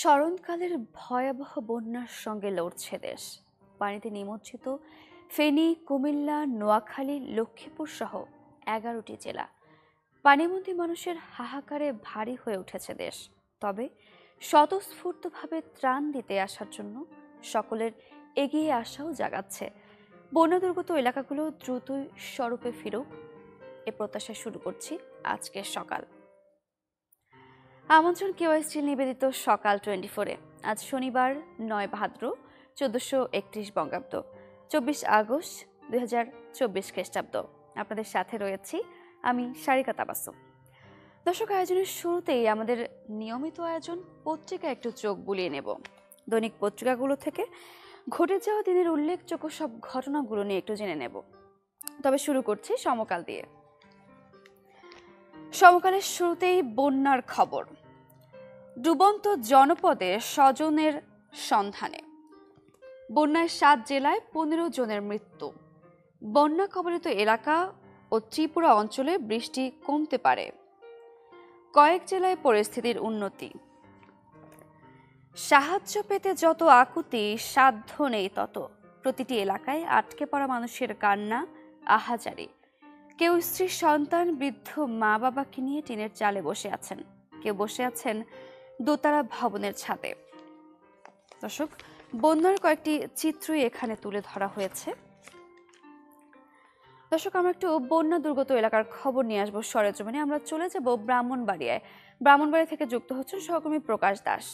স্মরণকালের ভয়াবহ বন্যার সঙ্গে লড়ছে দেশ। পানিতে নিমজ্জিত ফেনী, কুমিল্লা, নোয়াখালী, লক্ষ্মীপুর সহ 11টি জেলা। পানিবন্দী মানুষের হাহাকারে ভারী হয়ে উঠেছে দেশ। তবে স্বতঃস্ফূর্তভাবে ত্রাণ দিতে আসার জন্য সকলের এগিয়ে আসাও জাগাচ্ছে। বন্যা দুর্গত এলাকাগুলো দ্রুতই স্বরূপে ফিরুক, এ প্রত্যাশা শুরু করছি আজকের সকাল। আমন্ত্রণ কেওয়াইসি নিবেদিত সকাল 24-এ। আজ শনিবার 9 ভাদ্র 1431 বঙ্গাব্দ, 24 আগস্ট 2024 খ্রিস্টাব্দ। আপনাদের সাথে রয়েছি আমি সারিকা তাবাসসুম। দর্শক, আয়োজনের শুরুতেই আমাদের নিয়মিত আয়োজন পত্রিকা একটু চোখ বুলিয়ে নেব। দৈনিক পত্রিকাগুলো থেকে ঘটে যাওয়া দিনের উল্লেখযোগ্য সব ঘটনাগুলো নিয়ে একটু জেনে নেব। তবে শুরু করছি সমকাল দিয়ে। সমকালের শুরুতেই বন্যার খবর। ডুবন্ত জনপদে স্বজনের সন্ধানে। বন্যায় 7 জেলায় 15 জনের মৃত্যু। বন্যা কবলিত এলাকা ও ত্রিপুরা অঞ্চলে বৃষ্টি কমতে পারে। কয়েক জেলায় পরিস্থিতির উন্নতি। সাহায্য পেতে যত আকুতি, সাধ্য নেই তত। প্রতিটি এলাকায় আটকে পড়া মানুষের কান্না, আহাজারি। কেউ স্ত্রী, সন্তান, বৃদ্ধ মা বাবাকে নিয়ে টিনের চালে বসে আছেন, কেউ বসে আছেন দোতলা ভবনের ছাদে। দর্শক, বন্যার কয়েকটি চিত্রই এখানে তুলে ধরা হয়েছে। দর্শক, আমরা একটু বন্যা দুর্গত এলাকার খবর নিয়ে আসবো সরেজমিনে। আমরা চলে যাব ব্রাহ্মণবাড়িয়ায়। ব্রাহ্মণবাড়ি থেকে যুক্ত হচ্ছেন সহকর্মী প্রকাশ দাস।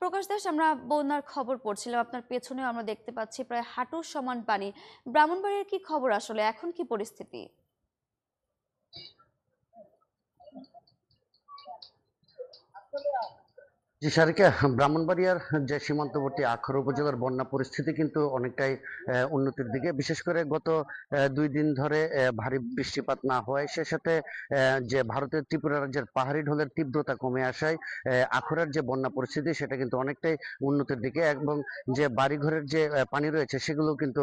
প্রকাশ দাস, আমরা বন্যার খবর পড়ছিলাম, আপনার পেছনেও আমরা দেখতে পাচ্ছি প্রায় হাঁটুর সমান পানি। ব্রাহ্মণবাড়িয়ার কি খবর, আসলে এখন কি পরিস্থিতি? জি সারিকা, ব্রাহ্মণবাড়িয়ার যে সীমান্তবর্তী আখাউড়া উপজেলার বন্যা পরিস্থিতি কিন্তু অনেকটাই উন্নতির দিকে। বিশেষ করে গত 2 দিন ধরে ভারী বৃষ্টিপাত না হওয়ায়, সে সাথে যে ভারতের ত্রিপুরা রাজ্যের পাহাড়ি ঢলের তীব্রতা কমে আসায় আখাউড়ার যে বন্যা পরিস্থিতি সেটা কিন্তু অনেকটাই উন্নতির দিকে, এবং যে বাড়িঘরের যে পানি রয়েছে সেগুলো কিন্তু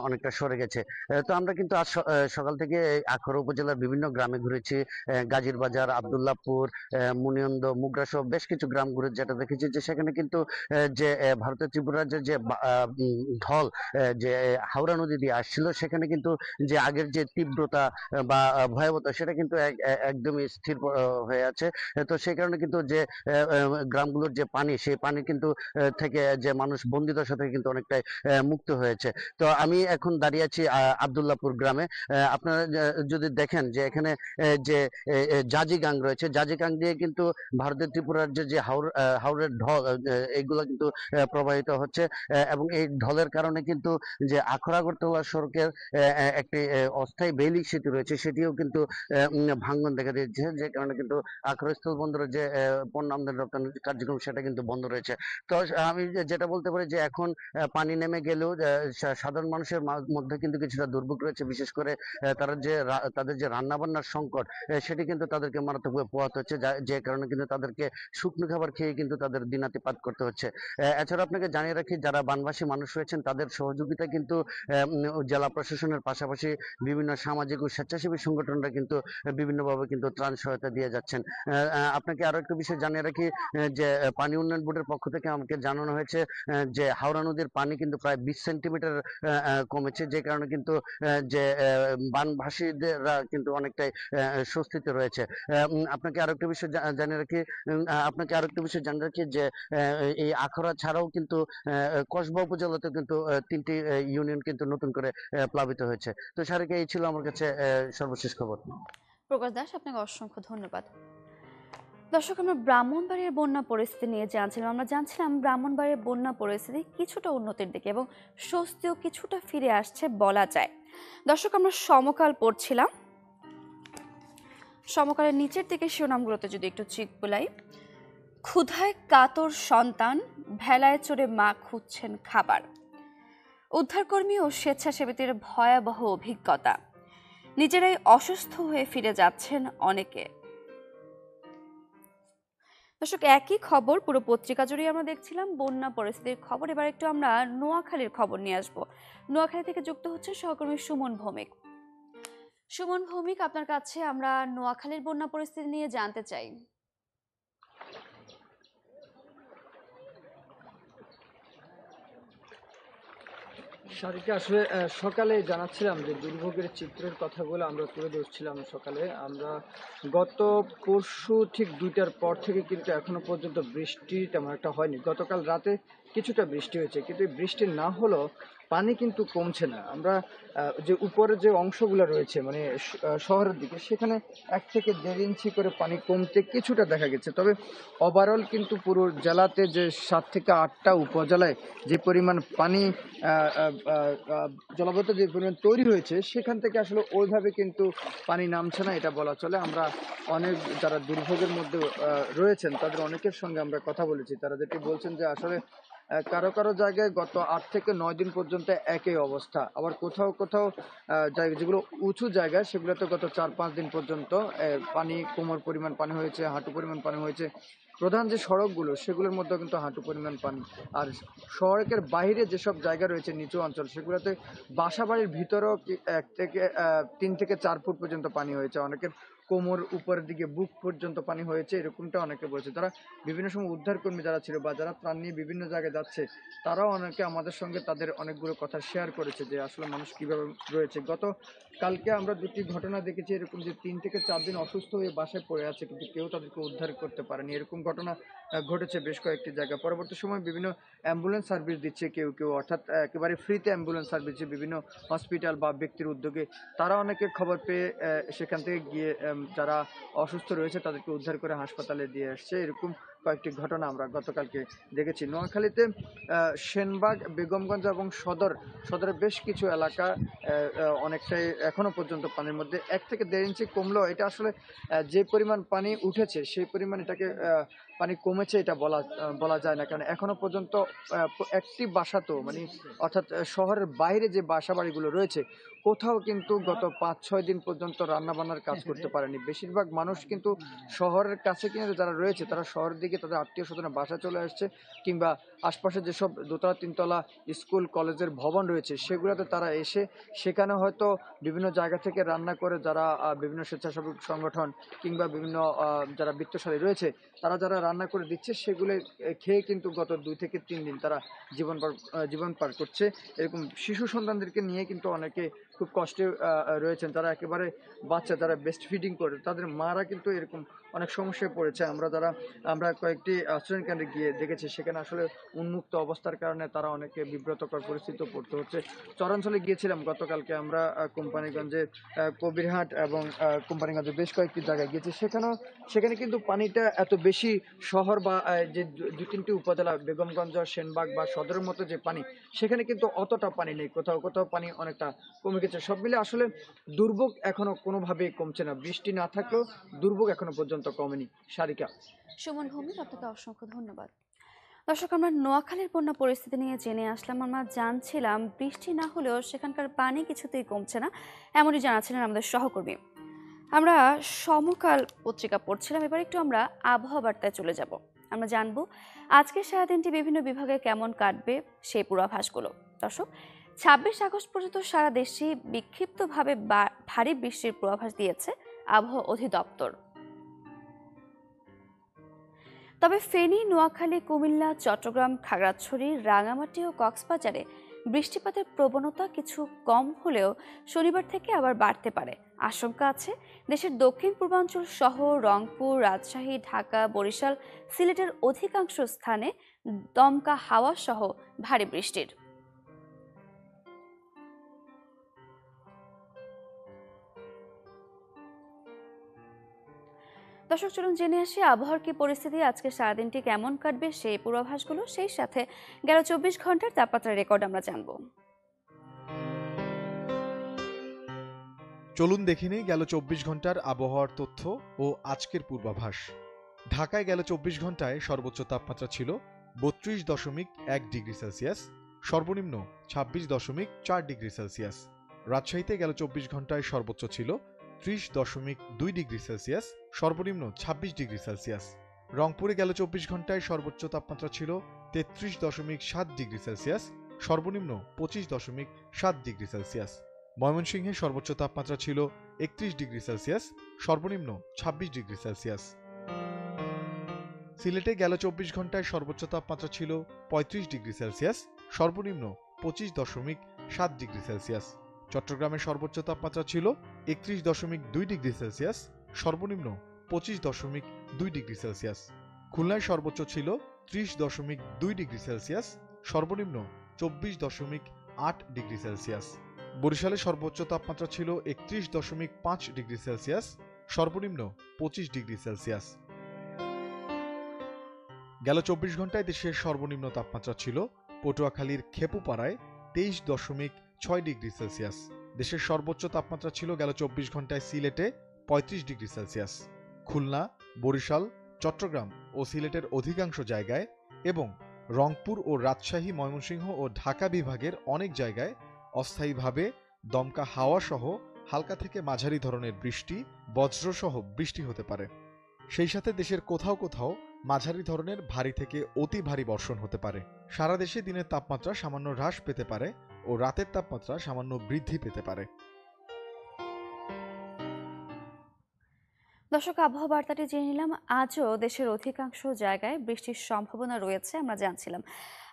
অনেকটা সরে গেছে। তো আমরা কিন্তু আজ সকাল থেকে আখাউড়া উপজেলার বিভিন্ন গ্রামে ঘুরেছি। গাজীর বাজার, আবদুল্লাহপুর, মুনিয়ন্দ, মুগরা সহ বেশ কিছু গ্রাম ঘুরে যেটা দেখেছি যে সেখানে কিন্তু যে ভারতের ত্রিপুরা রাজ্যের যে ঢল যে হাওড়া নদী দিয়ে আসছিল, সেখানে কিন্তু যে আগের যে তীব্রতা বা ভয়াবহতা সেটা কিন্তু একদমই স্থির হয়ে আছে। তো সেই কারণে কিন্তু যে গ্রামগুলোর যে পানি, সেই পানি কিন্তু থেকে যে মানুষ বন্দিদশা থেকে কিন্তু অনেকটাই মুক্ত হয়েছে। তো আমি এখন দাঁড়িয়ে আছি আবদুল্লাহপুর গ্রামে। আপনারা যদি দেখেন যে এখানে যে জাজিগাং রয়েছে, জাজিগাং দিয়ে কিন্তু ভারতের ত্রিপুরা রাজ্যের যে হাওরের ঢল এইগুলো কিন্তু প্রবাহিত হচ্ছে। এবং এই ঢলের কারণে কিন্তু যে আখাউড়া আগরতলা সড়কের একটি অস্থায়ী বেইলি সেতু রয়েছে, সেটিও কিন্তু ভাঙ্গন দেখা দিয়েছে, যে কারণে কিন্তু আখাউড়া স্থল বন্দরের যে পণ্য আমদানি রপ্তানি কার্যক্রম সেটা কিন্তু বন্ধ রয়েছে। তো আমি যেটা বলতে পারি যে এখন পানি নেমে গেলেও সাধারণ মানুষের মধ্যে কিন্তু কিছুটা দুর্ভোগ রয়েছে। বিশেষ করে তারা যে তাদের যে রান্না বান্নার সংকট, সেটি কিন্তু তাদেরকে মারাত্মকভাবে পোহাতে হচ্ছে, যে কারণে কিন্তু তাদেরকে শুকনো খাবার খেয়ে কিন্তু তাদের দিনাতিপাত করতে হচ্ছে। এছাড়া আপনাকে জানিয়ে রাখি, যারা বানবাসী মানুষ রয়েছেন তাদের সহযোগিতা কিন্তু জেলা প্রশাসনের পাশাপাশি বিভিন্ন সামাজিক ও স্বেচ্ছাসেবী সংগঠনরা কিন্তু বিভিন্নভাবে কিন্তু ত্রাণ সহায়তা দিয়ে যাচ্ছেন। আপনাকে আরো একটা বিষয় জানিয়ে রাখি, যে পানি উন্নয়ন বোর্ডের পক্ষ থেকে আমাকে জানানো হয়েছে যে হাওড়া নদীর পানি কিন্তু প্রায় 20 সেন্টিমিটার কমেছে, যে কারণে কিন্তু যে বানভাসীরা কিন্তু অনেকটাই স্বস্তিতে রয়েছে। আপনাকে আরো একটা বিষয় জানিয়ে রাখি, যে এই আখাউড়া ছাড়াও কিন্তু কসবা উপজেলাতে কিন্তু 3টি ইউনিয়ন কিন্তু নতুন করে প্লাবিত হয়েছে। তো সারিকা, এই ছিল আমার কাছে সর্বশেষ খবর। প্রকাশ দাস, আপনাকে অসংখ্য ধন্যবাদ। দর্শক, আমরা ব্রাহ্মণবাড়িয়ার বন্যা পরিস্থিতি নিয়ে জানছিলাম ব্রাহ্মণবাড়িয়ার বন্যা পরিস্থিতি কিছুটা উন্নতির দিকে এবং স্বস্তিও কিছুটা ফিরে আসছে বলা যায়। দর্শক, আমরা সমকাল পড়ছিলাম, সমকালের নিচের দিকে শিরোনামগুলোতে যদি একটু চিক বুলাই। ক্ষুধায় কাতর সন্তান, ভেলায় চড়ে মা খুঁজছেন খাবার। উদ্ধারকর্মী ও স্বেচ্ছাসেবীদের ভয়াবহ অভিজ্ঞতা, নিজেরাই অসুস্থ হয়ে ফিরে যাচ্ছেন অনেকে। দর্শক, একই খবর পুরো পত্রিকা জুড়ে আমরা দেখছিলাম বন্যা পরিস্থিতির খবর। এবার একটু আমরা নোয়াখালীর খবর নিয়ে আসবো। নোয়াখালী থেকে যুক্ত হচ্ছে সহকর্মী সুমন ভৌমিক। সুমন ভৌমিক, আপনার কাছে আমরা নোয়াখালীর বন্যা পরিস্থিতি নিয়ে জানতে চাই। শারিকে আসলে সকালে জানাচ্ছিলাম যে দুর্ভোগের চিত্রের কথাগুলো আমরা তুলে ধরছিলাম সকালে। আমরা গত পরশু ঠিক ২টার পর থেকে কিন্তু এখনো পর্যন্ত বৃষ্টি তেমন একটা হয়নি। গতকাল রাতে কিছুটা বৃষ্টি হয়েছে, কিন্তু এই বৃষ্টি না হলেও পানি কিন্তু কমছে না। আমরা যে উপরের যে অংশগুলো রয়েছে মানে শহরের দিকে, সেখানে ১ থেকে ১.৫ ইঞ্চি করে পানি কমতে কিছুটা দেখা গেছে। তবে ওভারঅল কিন্তু পুরো জেলাতে যে ৭ থেকে ৮টা উপজেলায় যে পরিমাণ পানি জলাবদ্ধতা যে পরিমাণ তৈরি হয়েছে, সেখান থেকে আসলে ওইভাবে কিন্তু পানি নামছে না, এটা বলা চলে। আমরা অনেক যারা দুর্ভোগের মধ্যে রয়েছেন তাদের অনেকের সঙ্গে আমরা কথা বলেছি। তারা যেটি বলছেন যে আসলে কারো কারো জায়গায় গত ৮ থেকে ৯ দিন পর্যন্ত একই অবস্থা। আবার কোথাও কোথাও জায়গা যেগুলো উঁচু জায়গা সেগুলোতে গত ৪-৫ দিন পর্যন্ত পানি কোমর পরিমাণ পানি হয়েছে, হাঁটু পরিমাণ পানি হয়েছে। প্রধান যে সড়কগুলো সেগুলোর মধ্যেও কিন্তু হাঁটু পরিমাণ পানি। আর সড়কের বাইরে যেসব জায়গা রয়েছে নিচু অঞ্চল, সেগুলোতে বাসাবাড়ির ভিতরেও ১ থেকে ৩ থেকে ৪ ফুট পর্যন্ত পানি হয়েছে। অনেকের কোমর উপরের দিকে বুক পর্যন্ত পানি হয়েছে, এরকমটা অনেকে বলছে। তারা বিভিন্ন সময় উদ্ধারকর্মী যারা ছিল বা যারা ত্রাণ নিয়ে বিভিন্ন জায়গায় যাচ্ছে, তারাও অনেকে আমাদের সঙ্গে তাদের অনেকগুলো কথা শেয়ার করেছে যে আসলে মানুষ কিভাবে রয়েছে। কালকে আমরা ২টি ঘটনা দেখেছি এরকম যে ৩ থেকে ৪ দিন অসুস্থ হয়ে বাসায় পড়ে আছে, কিন্তু কেউ তাদেরকে উদ্ধার করতে পারেনি। এরকম ঘটনা ঘটেছে বেশ কয়েকটি জায়গায়। পরবর্তী সময় বিভিন্ন অ্যাম্বুলেন্স সার্ভিস দিচ্ছে কেউ কেউ, অর্থাৎ একেবারে ফ্রিতে অ্যাম্বুলেন্স সার্ভিস দিচ্ছে বিভিন্ন হসপিটাল বা ব্যক্তির উদ্যোগে। তারা অনেকে খবর পেয়ে সেখান থেকে গিয়ে যারা অসুস্থ রয়েছে তাদেরকে উদ্ধার করে হাসপাতালে দিয়ে আসছে। এরকম কয়েকটি ঘটনা আমরা গতকালকে দেখেছি। নোয়াখালীতে সেনবাগ, বেগমগঞ্জ এবং সদরের বেশ কিছু এলাকা অনেকটাই এখনো পর্যন্ত পানির মধ্যে। ১ থেকে ১.৫ ইঞ্চি কমলেও এটা আসলে যে পরিমাণ পানি উঠেছে সেই পরিমাণ এটাকে পানি কমেছে এটা বলা যায় না। কারণ এখনো পর্যন্ত একটি বাসাতেও মানে অর্থাৎ শহরের বাইরে যে বাসা বাড়িগুলো রয়েছে, কোথাও কিন্তু গত ৫-৬ দিন পর্যন্ত রান্না বান্নার কাজ করতে পারেনি। বেশিরভাগ মানুষ কিন্তু শহরের কাছে কিন্তু যারা রয়েছে তারা শহরের দিকে তাদের আত্মীয় স্বজনের বাসায় চলে আসছে, কিংবা আশপাশে যেসব দোতলা ৩ তলা স্কুল কলেজের ভবন রয়েছে সেগুলোতে তারা এসে সেখানে হয়তো বিভিন্ন জায়গা থেকে রান্না করে যারা বিভিন্ন স্বেচ্ছাসেবক সংগঠন কিংবা বিভিন্ন যারা বিত্তশালী রয়েছে তারা যারা রান্না করে দিচ্ছে সেগুলো খেয়ে কিন্তু গত ২ থেকে ৩ দিন তারা জীবন পার করছে। এরকম শিশু সন্তানদেরকে নিয়ে কিন্তু অনেকে খুব কষ্টে রয়েছেন, তারা একেবারে বাচ্চা যারা ব্রেস্ট ফিডিং করে তাদের মারা কিন্তু এরকম অনেক সমস্যায় পড়েছে। আমরা কয়েকটি আশ্রয় কেন্দ্রে গিয়ে দেখেছি, সেখানে আসলে উন্মুক্ত অবস্থার কারণে তারা অনেকে বিব্রতকর পরিস্থিতিতে পড়তে হচ্ছে। চরাঞ্চলে গিয়েছিলাম গতকালকে আমরা কোম্পানিগঞ্জে, কবিরহাট এবং কোম্পানিগঞ্জে বেশ কয়েকটি জায়গায় গিয়েছি। সেখানে কিন্তু পানিটা এত বেশি শহর বা যে ২-৩টি উপজেলা বেগমগঞ্জ, সেনবাগ বা সদরের মতো যে পানি, সেখানে কিন্তু অতটা পানি নেই। কোথাও কোথাও পানি অনেকটা কমে গেছে। সব মিলে আসলে দুর্ভোগ এখনো কোনোভাবেই কমছে না। বৃষ্টি না থাকলেও দুর্ভোগ এখনো পর্যন্ত কমেনি। সারিকা। সুমন ভৌমিক, আপনাকে অসংখ্য ধন্যবাদ। দর্শক, আমরা নোয়াখালীর বন্যা পরিস্থিতি নিয়ে জেনে আসলাম। আমরা জানছিলাম বৃষ্টি না হলেও সেখানকার পানি কিছুতেই কমছে না, এমনই জানাচ্ছিলেন আমাদের সহকর্মী। আমরা সমকাল পত্রিকা পড়ছিলাম, এবার একটু আমরা আবহাওয়া বার্তায় চলে যাব। আমরা জানবো আজকে সারাদিনটি বিভিন্ন বিভাগে কেমন কাটবে সেই পূর্বাভাসগুলো। দর্শক, ২৬ আগস্ট পর্যন্ত সারা দেশে বিক্ষিপ্তভাবে ভারী বৃষ্টির পূর্বাভাস দিয়েছে আবহাওয়া অধিদপ্তর। তবে ফেনী, নোয়াখালী, কুমিল্লা, চট্টগ্রাম, খাগড়াছড়ি, রাঙামাটি ও কক্সবাজারে বৃষ্টিপাতের প্রবণতা কিছু কম হলেও শনিবার থেকে আবার বাড়তে পারে আশঙ্কা আছে দেশের দক্ষিণ পূর্বাঞ্চল সহ রংপুর, রাজশাহী, ঢাকা, বরিশাল, সিলেটের অধিকাংশ স্থানে দমকা হাওয়া সহ ভারী বৃষ্টির। দর্শক, চলুন জেনে আসি আবহাওয়ার কি পরিস্থিতি, আজকে সারাদিনটি কেমন কাটবে সেই পূর্বাভাসগুলো, সেই সাথে গেল ২৪ ঘন্টার তাপমাত্রার রেকর্ড আমরা জানবো। চলুন দেখে নেই গেল ২৪ ঘন্টার আবহাওয়ার তথ্য ও আজকের পূর্বাভাস। ঢাকায় গেল ২৪ ঘন্টায় সর্বোচ্চ তাপমাত্রা ছিল ৩২.১ ডিগ্রি সেলসিয়াস, সর্বনিম্ন ২৬.৪ ডিগ্রি সেলসিয়াস। রাজশাহীতে গেল ২৪ ঘন্টায় সর্বোচ্চ ছিল ৩০.২ ডিগ্রি সেলসিয়াস, সর্বনিম্ন ২৬ ডিগ্রি সেলসিয়াস। রংপুরে গেল ২৪ ঘন্টায় সর্বোচ্চ তাপমাত্রা ছিল ৩৩.৭ ডিগ্রি সেলসিয়াস, সর্বনিম্ন ২৫.৭ ডিগ্রি সেলসিয়াস। ময়মনসিংহে সর্বোচ্চ তাপমাত্রা ছিল ৩১ ডিগ্রি সেলসিয়াস, সর্বনিম্ন ২৬ ডিগ্রি সেলসিয়াস। সিলেটে গেল ২৪ ঘন্টায় সর্বোচ্চ তাপমাত্রা ছিল ৩৫ ডিগ্রি সেলসিয়াস, সর্বনিম্ন ২৫.৭ 7°C। চট্টগ্রামের সর্বোচ্চ তাপমাত্রা ছিল 31.2 ডিগ্রি সেলসিয়াস, সর্বনিম্ন 25.2 ডিগ্রি সেলসিয়াস। খুলনায় সর্বোচ্চ ছিল 30.2 ডিগ্রি সেলসিয়াস, সর্বনিম্ন 24.8 ডিগ্রি সেলসিয়াস। বরিশালে সর্বোচ্চ তাপমাত্রা ছিল 31.5 ডিগ্রি সেলসিয়াস, সর্বনিম্ন 25 ডিগ্রি সেলসিয়াস। গেল 24 ঘন্টায় দেশের সর্বনিম্ন তাপমাত্রা ছিল পটুয়াখালীর খেপুপাড়ায় 23.6 ডিগ্রি সেলসিয়াস। দেশের সর্বোচ্চ তাপমাত্রা ছিল গেল 24 ঘন্টায় সিলেটে 35 ডিগ্রি সেলসিয়াস। খুলনা, বরিশাল, চট্টগ্রাম ও সিলেটের অধিকাংশ জায়গায় এবং রংপুর ও রাজশাহী, ময়মনসিংহ ও ঢাকা বিভাগের অনেক জায়গায় অস্থায়ীভাবে দমকা হাওয়া সহ হালকা থেকে মাঝারি ধরনের বৃষ্টি, বজ্রসহ বৃষ্টি হতে পারে। সেই সাথে দেশের কোথাও কোথাও মাঝারি ধরনের ভারী থেকে অতি ভারী বর্ষণ হতে পারে। সারা দেশে দিনের তাপমাত্রা সামান্য হ্রাস পেতে পারে ও রাতের তাপমাত্রা সামান্য বৃদ্ধি পেতে পারে। দর্শক, আবহাওয়া বার্তাটি জেনে নিলাম। আজও দেশের অধিকাংশ জায়গায় বৃষ্টির সম্ভাবনা রয়েছে আমরা জানছিলাম।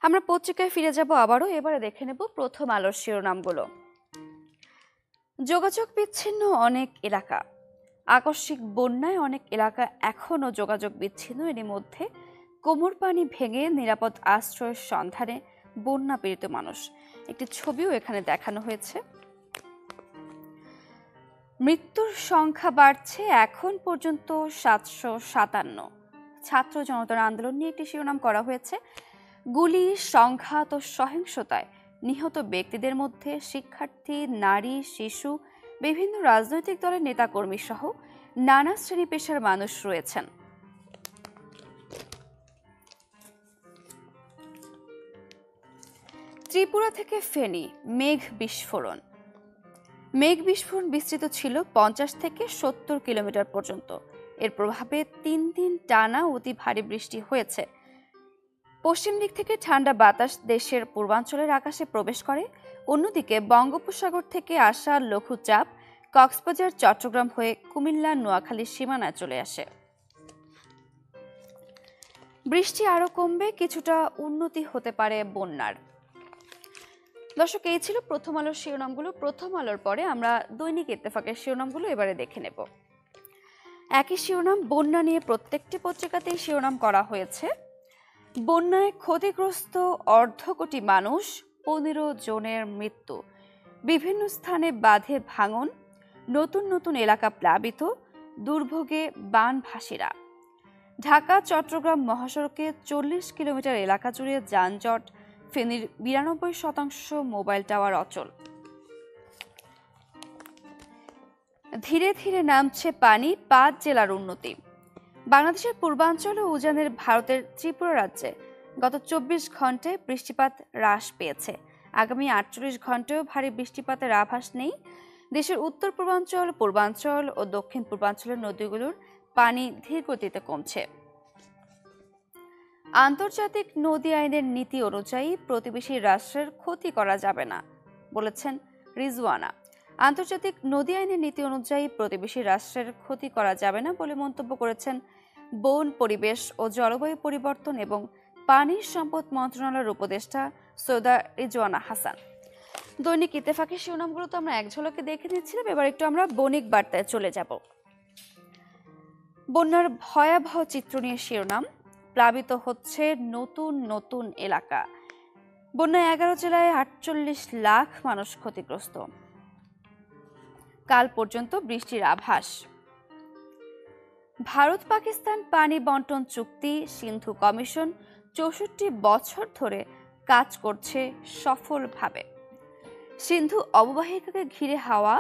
আমরা পত্রিকায় ফিরে যাব আবারও। এবারে দেখে নেব প্রথম আলোর শিরোনামগুলো। যোগাযোগ বিচ্ছিন্ন অনেক এলাকা, আকস্মিক বন্যায় অনেক এলাকা এখনও যোগাযোগ বিচ্ছিন্ন। এরই মধ্যে কোমর পানি ভেঙে নিরাপদ আশ্রয়ের সন্ধানে বন্যা পীড়িত মানুষ। একটি ছবিও এখানে দেখানো হয়েছে। মৃত্যুর সংখ্যা বাড়ছে, এখন পর্যন্ত 757। ছাত্র জনতার আন্দোলন নিয়ে একটি শিরোনাম করা হয়েছে। গুলি, সংঘাত ও সহিংসতায় নিহত ব্যক্তিদের মধ্যে শিক্ষার্থী, নারী, শিশু, বিভিন্ন রাজনৈতিক দলের নেতাকর্মী সহ নানা শ্রেণী পেশার মানুষ রয়েছেন। ত্রিপুরা থেকে ফেনী মেঘ বিস্ফোরণ। মেঘ বিস্ফোরণ বিস্তৃত ছিল 50 থেকে 70 কিলোমিটার পর্যন্ত। এর প্রভাবে 3 দিন টানা অতি ভারী বৃষ্টি হয়েছে। পশ্চিম দিক থেকে ঠান্ডা বাতাস দেশের পূর্বাঞ্চলের আকাশে প্রবেশ করে। অন্যদিকে বঙ্গোপসাগর থেকে আসা লঘুচাপ কক্সবাজার, চট্টগ্রাম হয়ে কুমিল্লা, নোয়াখালীর সীমানায় চলে আসে। বৃষ্টি আরও কমবে, কিছুটা উন্নতি হতে পারে বন্যার। দর্শক, এই ছিল প্রথম আলোর শিরোনামগুলো। প্রথম আলোর পরে আমরা দৈনিক ইত্তেফাকের শিরোনামগুলো এবারে দেখে নেব। একই শিরোনাম, বন্যা নিয়ে প্রত্যেকটি পত্রিকাতেই শিরোনাম করা হয়েছে। বন্যায় ক্ষতিগ্রস্ত 1.5 কোটি মানুষ, 15 জনের মৃত্যু। বিভিন্ন স্থানে বাঁধে ভাঙন, নতুন নতুন এলাকা প্লাবিত, দুর্ভোগে বানভাসীরা। ঢাকা চট্টগ্রাম মহাসড়কে 40 কিলোমিটার এলাকা জুড়ে যানজট, ফেনীর 92% মোবাইল টাওয়ার অচল। ধীরে ধীরে নামছে পানি, 5 জেলার উন্নতি। বাংলাদেশের পূর্বাঞ্চল ও উজানের ভারতের ত্রিপুরা রাজ্যে গত 24 ঘন্টায় বৃষ্টিপাত হ্রাস পেয়েছে। আগামী 48 ঘন্টায়ও ভারী বৃষ্টিপাতের আভাস নেই। দেশের উত্তর পূর্বাঞ্চল, পূর্বাঞ্চল ও দক্ষিণ পূর্বাঞ্চলের নদীগুলোর পানি ধীর গতিতে কমছে। আন্তর্জাতিক নদী আইনের নীতি অনুযায়ী প্রতিবেশী রাষ্ট্রের ক্ষতি করা যাবে না, বলেছেন রিজওয়ানা। আন্তর্জাতিক নদী আইনের নীতি অনুযায়ী প্রতিবেশী রাষ্ট্রের ক্ষতি করা যাবে না বলে মন্তব্য করেছেন বন, পরিবেশ ও জলবায়ু পরিবর্তন এবং পানি সম্পদ মন্ত্রণালয়ের উপদেষ্টা সৈয়দা রিজওয়ানা হাসান। দৈনিক ইত্তেফাকের শিরোনামগুলো তো আমরা এক ঝলকে দেখে নিচ্ছিলাম। এবার একটু আমরা বণিক বার্তায় চলে যাব। বন্যার ভয়াবহ চিত্র নিয়ে শিরোনাম, প্লাবিত হচ্ছে নতুন নতুন এলাকা। বন্যায় 11 জেলায় 48 লাখ মানুষ ক্ষতিগ্রস্ত। কাল পর্যন্ত বৃষ্টির আভাস। ভারত পাকিস্তান পানি বন্টন চুক্তি, সিন্ধু কমিশন 64 বছর ধরে কাজ করছে সফলভাবে। সিন্ধু অববাহিকাকে ঘিরে হওয়া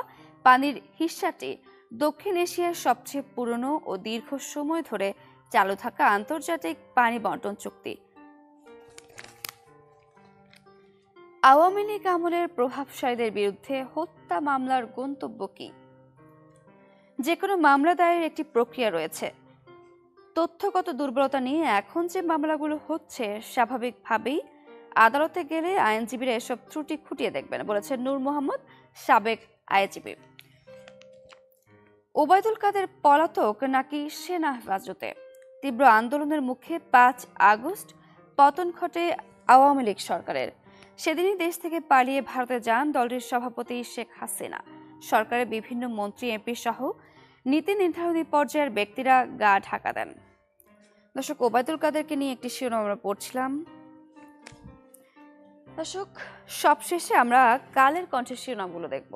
পানির হিস্সাটি দক্ষিণ এশিয়ার সবচেয়ে পুরনো ও দীর্ঘ সময় ধরে চালু থাকা আন্তর্জাতিক পানি বন্টন চুক্তি। আওয়ামী লীগ আমলের প্রভাবশালীদের বিরুদ্ধে হত্যা মামলার গন্তব্য কি? যে কোনো মামলা দায়েরের একটি প্রক্রিয়া রয়েছে। তথ্যগত দুর্বলতা নিয়ে এখন যে মামলাগুলো হচ্ছে, স্বাভাবিকভাবেই আদালতে গেলে আইনজীবীরা এসব ত্রুটি খুঁটিয়ে দেখবেন, বলেছেন নূর মোহাম্মদ, সাবেক আইনজীবী। ওবায়দুল কাদের পলাতক নাকি সেনা হেফাজতে? তীব্র আন্দোলনের মুখে 5 আগস্ট পতন ঘটে আওয়ামী লীগ সরকারের। সেদিনই দেশ থেকে পালিয়ে ভারতে যান দলটির সভাপতি শেখ হাসিনা। সরকারের বিভিন্ন মন্ত্রী এমপি সহ নীতি নির্ধারণী পর্যায়ের ব্যক্তিরা গা ঢাকা দেন। দর্শক, ওবায়দুল কাদেরকে নিয়ে একটি শিরোনাম আমরা পড়ছিলাম। দর্শক, সবশেষে আমরা কালের কণ্ঠের শিরোনামগুলো দেখব।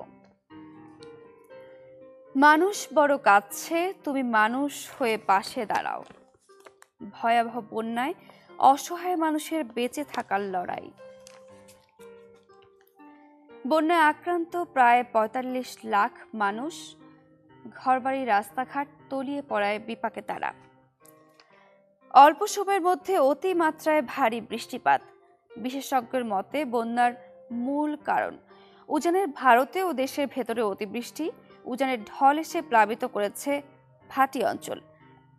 মানুষ বড় কাঁদছে, তুমি মানুষ হয়ে পাশে দাঁড়াও। ভয়াবহ বন্যায় অসহায় মানুষের বেঁচে থাকার লড়াই। বন্যায় আক্রান্ত প্রায় ৪৫ লাখ মানুষ, ঘরবাড়ি রাস্তাঘাট তলিয়ে পড়ায় বিপাকে তারা। অল্প সময়ের মধ্যে অতিমাত্রায় ভারী বৃষ্টিপাত, বিশেষজ্ঞের মতে বন্যার মূল কারণ। উজানের ভারতে ও দেশের ভেতরে অতিবৃষ্টি। উজানের ঢল এসে প্লাবিত করেছে ভাটি অঞ্চল।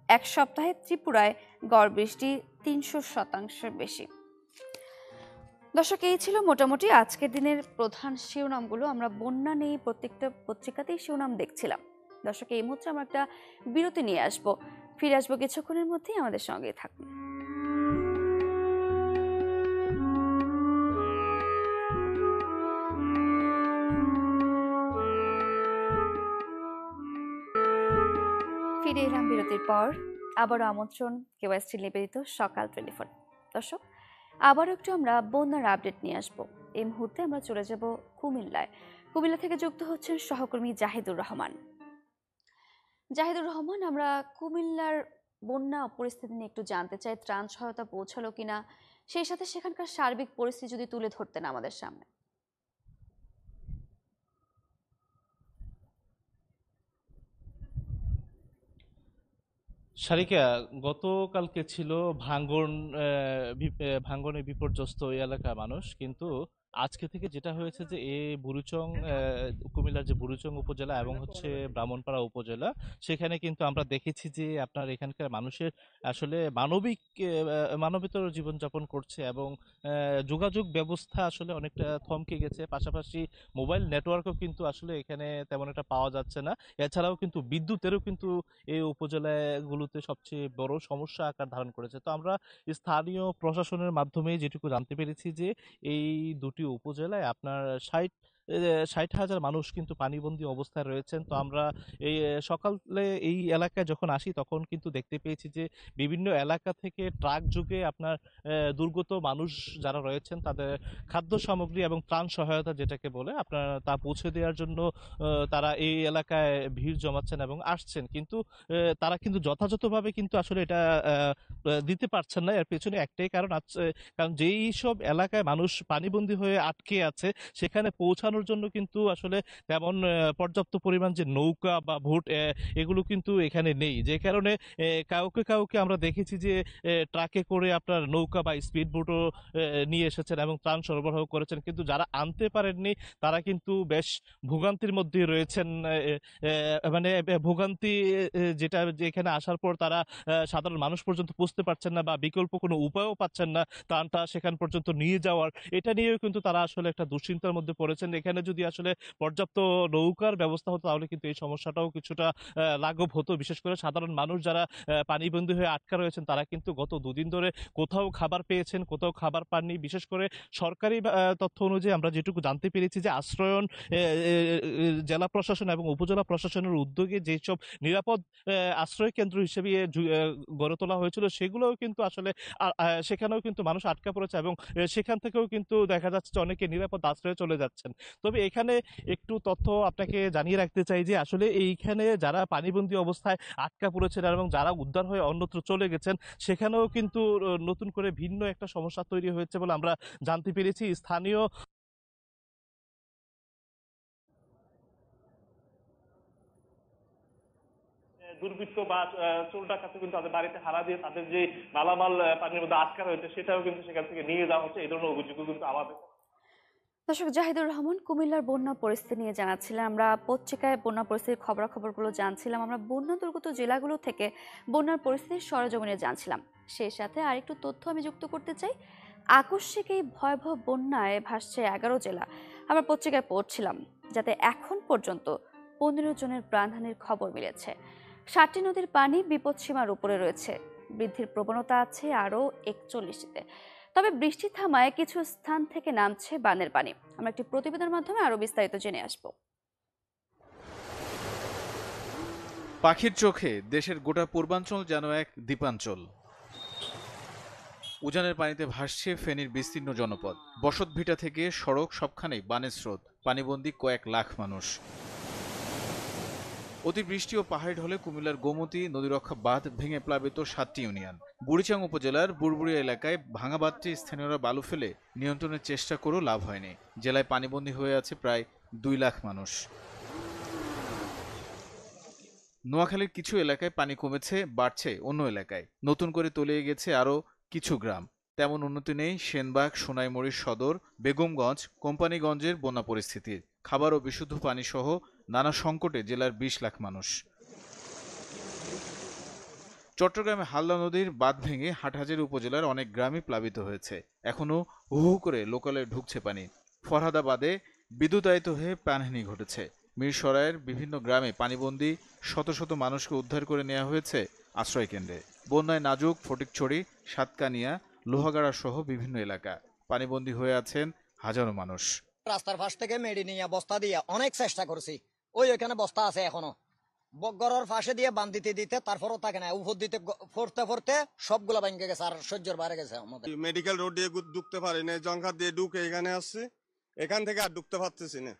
এক সপ্তাহে ত্রিপুরায় গড় বৃষ্টি ৩০০% বেশি। দর্শক, এই ছিল মোটামুটি আজকের দিনের প্রধান শিরোনামগুলো। আমরা বন্যা নিয়ে প্রত্যেকটা পত্রিকাতেই শিরোনাম দেখছিলাম। দর্শক, এই মুহূর্তে আমরা একটা বিরতি নিয়ে আসবো, ফিরে আসবো কিছুক্ষণের মধ্যেই, আমাদের সঙ্গেই থাকুন। ফিরে এলাম বিরতির পর। আবারও আমন্ত্রণ কেওয়াইসি নিবেদিত সকাল 24। দর্শক, আবারও একটু আমরা বন্যার আপডেট নিয়ে আসবো। এই মুহূর্তে আমরা চলে যাব কুমিল্লায়। কুমিল্লা থেকে যুক্ত হচ্ছেন সহকর্মী জাহিদুর রহমান। জাহিদুর রহমান, আমরা কুমিল্লার বন্যা পরিস্থিতি নিয়ে একটু জানতে চাই। ত্রাণ সহায়তা পৌঁছালো কিনা, সেই সাথে সেখানকার সার্বিক পরিস্থিতি যদি তুলে ধরতেন আমাদের সামনে। সারিকা, গতকালকে ছিল ভাঙ্গন ভাঙ্গনে বিপর্যস্ত এই এলাকার মানুষ, কিন্তু আজকে থেকে যেটা হয়েছে যে বুড়িচং, কুমিল্লার যে বুড়িচং উপজেলা এবং হচ্ছে ব্রাহ্মণপাড়া উপজেলা, সেখানে কিন্তু আমরা দেখেছি যে আপনার এখানকার মানুষের আসলে মানবিতর জীবনযাপন করছে এবং যোগাযোগ ব্যবস্থা আসলে অনেকটা থমকে গেছে। পাশাপাশি মোবাইল নেটওয়ার্কও কিন্তু আসলে এখানে তেমন একটা পাওয়া যাচ্ছে না। এছাড়াও কিন্তু বিদ্যুতেরও কিন্তু এই উপজেলাগুলোতে সবচেয়ে বড় সমস্যা আকার ধারণ করেছে। তো আমরা স্থানীয় প্রশাসনের মাধ্যমে যেটুকু জানতে পেরেছি যে এই দুটি উপজেলায় আপনার ৬০,০০০ মানুষ কিন্তু পানিবন্দী অবস্থায় রয়েছেন। তো আমরা এই সকালে এই এলাকায় যখন আসি তখন কিন্তু দেখতে পেয়েছি যে বিভিন্ন এলাকা থেকে ট্রাক যোগে আপনার দুর্গত মানুষ যারা রয়েছেন তাদের খাদ্য সামগ্রী এবং ত্রাণ সহায়তা যেটাকে বলে আপনার তা পৌঁছে দেওয়ার জন্য তারা এই এলাকায় ভিড় জমাচ্ছেন এবং আসছেন, কিন্তু তারা কিন্তু যথাযথভাবে কিন্তু আসলে এটা দিতে পারছেন না। এর পেছনে একটাই কারণ আছে, কারণ যেই সব এলাকায় মানুষ পানিবন্দী হয়ে আটকে আছে সেখানে পৌঁছানোর জন্য কিন্তু আসলে তেমন পর্যাপ্ত পরিমাণ যে নৌকা বা ভোট এগুলো কিন্তু এখানে নেই। যে কারণে কাউকে কাউকে আমরা দেখেছি যে ট্রাকে করে আপনার নৌকা বা স্পিড বোটও নিয়ে এসেছেন এবং ত্রাণ সরবরাহ করেছেন, কিন্তু যারা আনতে পারেননি তারা কিন্তু বেশ ভোগান্তির মধ্যে রয়েছেন। মানে ভোগান্তি যেটা যে এখানে আসার পর তারা সাধারণ মানুষ পর্যন্ত পৌঁছতে পারছেন না বা বিকল্প কোনো উপায়ও পাচ্ছেন না ত্রাণটা সেখান পর্যন্ত নিয়ে যাওয়ার। এটা নিয়েও কিন্তু তারা আসলে একটা দুশ্চিন্তার মধ্যে পড়েছেন। এখানে যদি আসলে পর্যাপ্ত নৌকার ব্যবস্থা হতো তাহলে কিন্তু এই সমস্যাটাও কিছুটা লাঘব হতো। বিশেষ করে সাধারণ মানুষ যারা পানিবন্দী হয়ে আটকা রয়েছেন তারা কিন্তু গত দুদিন ধরে কোথাও খাবার পেয়েছেন, কোথাও খাবার পাননি। বিশেষ করে সরকারি তথ্য অনুযায়ী আমরা যেটুকু জানতে পেরেছি যে আশ্রয়ন জেলা প্রশাসন এবং উপজেলা প্রশাসনের উদ্যোগে যেসব নিরাপদ আশ্রয় কেন্দ্র হিসেবে গড়ে তোলা হয়েছিল সেগুলোও কিন্তু আসলে সেখানেও কিন্তু মানুষ আটকা পড়েছে এবং সেখান থেকেও কিন্তু দেখা যাচ্ছে যে অনেকে নিরাপদ আশ্রয়ে চলে যাচ্ছেন। তবে এখানে একটু তথ্য আপনাকে জানিয়ে রাখতে চাই যে আসলে এইখানে যারা পানিবন্দী অবস্থায় আটকা পড়েছেন এবং যারা উদ্ধার হয়ে অন্যত্র চলে গেছেন সেখানেও কিন্তু নতুন করে ভিন্ন একটা সমস্যা তৈরি হয়েছে বলে আমরা জানতে পেরেছি। স্থানীয় দুর্বৃত্ত বা চোর ডাকাত কিন্তু তাদের বাড়িতে হানা দিয়ে তাদের যে মালামাল পানির মধ্যে আটকা রয়েছে সেটাও কিন্তু সেখান থেকে নিয়ে যাওয়া হচ্ছে। এই ধরনের অভিযোগও কিন্তু আমাদের। দর্শক, জাহিদুর রহমান কুমিল্লার বন্যা পরিস্থিতি নিয়ে জানাচ্ছিলাম। আমরা পত্রিকায় বন্যা পরিস্থিতির খবরাখবরগুলো জানছিলাম। আমরা বন্যা দুর্গত জেলাগুলো থেকে বন্যার পরিস্থিতির সরেজমিনে জানছিলাম। সেই সাথে আরেকটু তথ্য আমি যুক্ত করতে চাই। আকস্মিক এই ভয়াবহ বন্যায় ভাসছে 11 জেলা। আমরা পত্রিকায় পড়ছিলাম যাতে এখন পর্যন্ত 15 জনের প্রাণহানির খবর মিলেছে। 7টি নদীর পানি বিপদসীমার উপরে রয়েছে, বৃদ্ধির প্রবণতা আছে আরও 41টিতে। তবে বৃষ্টি থামায় কিছু স্থান থেকে নামছে বানের পানি। আমরা একটি প্রতিবেদনের মাধ্যমে আরো বিস্তারিত জেনে আসব। পাখির চোখে দেশের গোটা পূর্বাঞ্চল যেন এক দ্বীপাঞ্চল। উজানের পানিতে ভাসছে ফেনীর বিস্তীর্ণ জনপদ। বসতভিটা থেকে সড়ক সবখানেই বানের স্রোত, পানিবন্দী কয়েক লাখ মানুষ। অতিবৃষ্টি ও পাহাড়ি ঢলে কুমিল্লার গোমতী নদীরক্ষা বাঁধ ভেঙে প্লাবিত 7টি ইউনিয়ন। বুড়িচাং উপজেলার বুড়বুড়িয়া এলাকায় ভাঙা বাঁধটি স্থানীয়রা বালু ফেলে নিয়ন্ত্রণের চেষ্টা করেও লাভ হয়নি। জেলায় পানিবন্দী হয়ে আছে প্রায় 2 লাখ মানুষ। নোয়াখালীর কিছু এলাকায় পানি কমেছে, বাড়ছে অন্য এলাকায়। নতুন করে তলিয়ে গেছে আরও কিছু গ্রাম। তেমন উন্নতি নেই সেনবাগ, সোনাইমুড়ি সদর, বেগমগঞ্জ, কোম্পানিগঞ্জের বন্যা পরিস্থিতির। খাবার ও বিশুদ্ধ পানি সহ নানা সংকটে জেলার 20 লাখ মানুষ। চট্টগ্রামে হালদা নদীর বাঁধ ভেঙে হাটহাজারী উপজেলার অনেক গ্রামই প্লাবিত হয়েছে। এখনও হু হু করে লোকালে ঢুকছে পানি। ফরহাদা বাঁধে বিদ্যুতায়িত হয়ে প্রাণহানি ঘটেছে। মিরসরাইয়ের বিভিন্ন গ্রামে পানিবন্দী শত শত মানুষকে উদ্ধার করে নেওয়া হয়েছে আশ্রয়কেন্দ্রে। বন্যায় নাজুক, ফটিকছড়ি, সাতকানিয়া, লোহাগাড়া সহ বিভিন্ন এলাকা পানিবন্দী হয়ে আছেন হাজারো মানুষ। রাস্তার পাশ থেকে মেডি নিয়ে বস্তা দিয়ে অনেক চেষ্টা করছি, ওইখানে বস্তা আছে এখনো। বগরের পাশে দিয়ে বান দিতে দিতে তারপরও থাকে না, উপর দিতে ফোরতে ফোরতে সবগুলা ভেঙে গেছে আর সহ্যর বাইরে গেছে আমাদের। মেডিকেল রোড দিয়ে ঢুকতে পারি না, জংখার দিয়ে ঢুকে এখানে আসছি, এখান থেকে আর ঢুকতে পারতেছি না।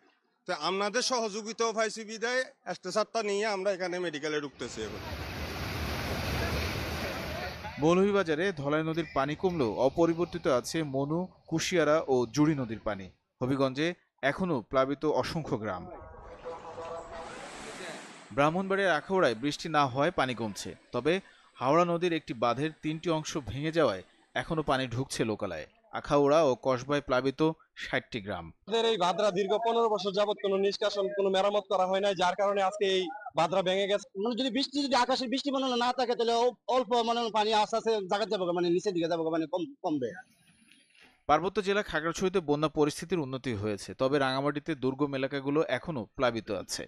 তো আপনাদের সহযোগিতাও পাইছি বিদায় স্ট্রেচারটা নিয়ে আমরা এখানে মেডিকেলে ঢুকতেছি এখন। মৌলভীবাজারে ধলাই নদীর পানি কমলেও অপরিবর্তিত আছে মনু, কুশিয়ারা ও জুড়ি নদীর পানি। হবিগঞ্জে এখনও প্লাবিত অসংখ্য গ্রাম। ব্রাহ্মণবাড়িয়ার আখাউড়ায় বৃষ্টি না হওয়ায় পানি কমছে, তবে হাওড়া নদীর একটি বাঁধের 3টি অংশ ভেঙে যাওয়ায় এখনও পানি ঢুকছে লোকালয়ে। আখাউড়া ও কসবায় প্লাবিত 60টি গ্রাম। এই বাঁধরা দীর্ঘ 15 বছর যাবত কোনো নিষ্কাশন, কোনো মেরামত করা হয় না, যার কারণে আজকে এই বাঁধরা ভেঙে গেছে। যদি আকাশের বৃষ্টি না থাকে তাহলে অল্প পানি আস্তে আস্তে জায়গা যাবে, নিচের দিকে যাবে, কমবে। পার্বত্য জেলা খাগড়াছড়িতে বন্যা পরিস্থিতির উন্নতি হয়েছে, তবে রাঙামাটিতে দুর্গম এলাকাগুলো এখনও প্লাবিত আছে।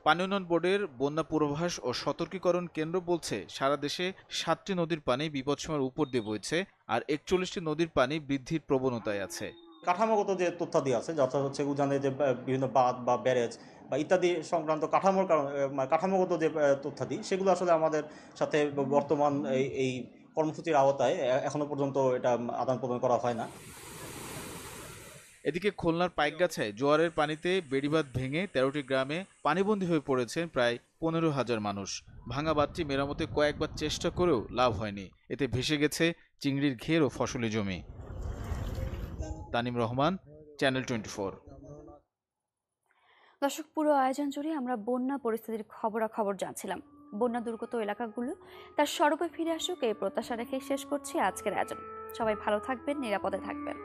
পানি উন্নয়ন বোর্ডের বন্যা পূর্বাভাস ও সতর্কীকরণ কেন্দ্র বলছে সারা দেশে 7টি নদীর পানি বিপদসীমার উপর দিয়ে বইছে আর 41টি নদীর পানি বৃদ্ধির প্রবণতায় আছে। কাঠামোগত যে তথ্যাদি আছে, যথা হচ্ছে উজানের যে বিভিন্ন বাঁধ বা ব্যারেজ বা ইত্যাদি সংক্রান্ত কাঠামোগত যে তথ্যাদি, সেগুলো আসলে আমাদের সাথে বর্তমান এই কর্মসূচির আওতায় এখনো পর্যন্ত এটা আদান প্রদান করা হয় না। এদিকে খুলনার পাইকগাছায় জোয়ারের পানিতে বেড়িবাঁধ ভেঙে 13টি গ্রামে পানিবন্দী হয়ে পড়েছেন প্রায় 15,000 মানুষ। ভাঙা বাঁধটি মেরামতে কয়েকবার চেষ্টা করেও লাভ হয়নি। এতে ভেসে গেছে চিংড়ির ঘের ও ফসলি জমি। তানিম রহমান, চ্যানেল 24। দর্শক, পুরো আয়োজন জুড়ে আমরা বন্যা পরিস্থিতির খবরাখবর জানছিলাম। বন্যা দুর্গত এলাকাগুলো তার স্বরূপে ফিরে আসুক এই প্রত্যাশা রেখে শেষ করছি আজকের আয়োজন। সবাই ভালো থাকবেন, নিরাপদে থাকবেন।